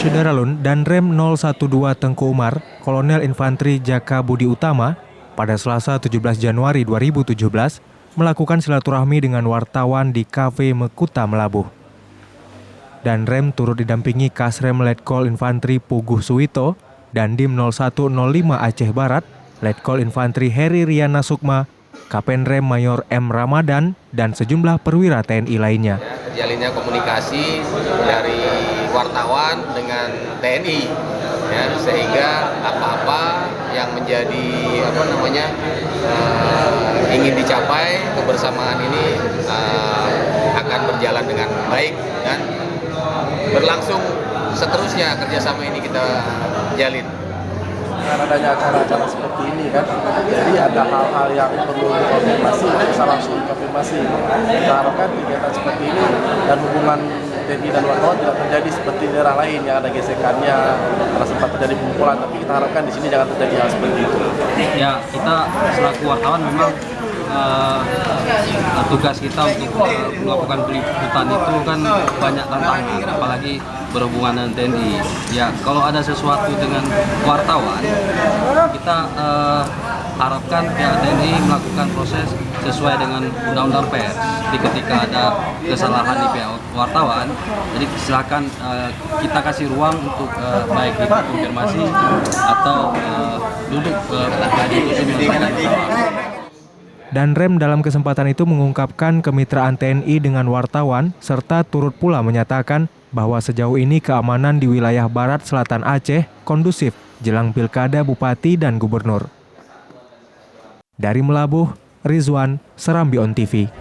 Syederalun dan Rem 012 Tengku Umar, Kolonel Infanteri Jaka Budi Utama, pada Selasa 17 Januari 2017 melakukan silaturahmi dengan wartawan di Kafe Mekuta Melabuh. Dan Rem turut didampingi Kasrem Letkol Infanteri Puguh Suwito dan Dim 0105 Aceh Barat, Letkol Infanteri Heri Riana Sukma, Kapten Rem Mayor M. Ramadan, dan sejumlah perwira TNI lainnya. Terjalinnya komunikasi dari wartawan dengan TNI, ya, sehingga apa-apa yang menjadi ingin dicapai kebersamaan ini akan berjalan dengan baik dan berlangsung seterusnya kerjasama ini kita jalin. Dengan adanya acara-acara seperti ini kan, jadi ada hal-hal yang perlu dikonfirmasi, bisa langsung dikonfirmasi. Kita harapkan kegiatan seperti ini dan hubungan TNI dan wartawan tidak terjadi seperti daerah lain yang ada gesekannya, karena sempat terjadi pemukulan, tapi kita harapkan di sini jangan terjadi hal seperti itu. Ya, kita selaku wartawan memang tugas kita untuk melakukan peliputan itu kan banyak tantangan, apalagi berhubungan dengan TNI. Ya, kalau ada sesuatu dengan wartawan, kita harapkan pihak TNI melakukan proses sesuai dengan undang-undang pers. Jadi ketika ada kesalahan di pihak wartawan, jadi silakan kita kasih ruang untuk baik itu konfirmasi atau duduk di menyelesaikan masalah. Dan Rem dalam kesempatan itu mengungkapkan kemitraan TNI dengan wartawan serta turut pula menyatakan bahwa sejauh ini keamanan di wilayah barat selatan Aceh kondusif jelang pilkada bupati dan gubernur. Dari Melabuh, Rizwan, Serambi On TV.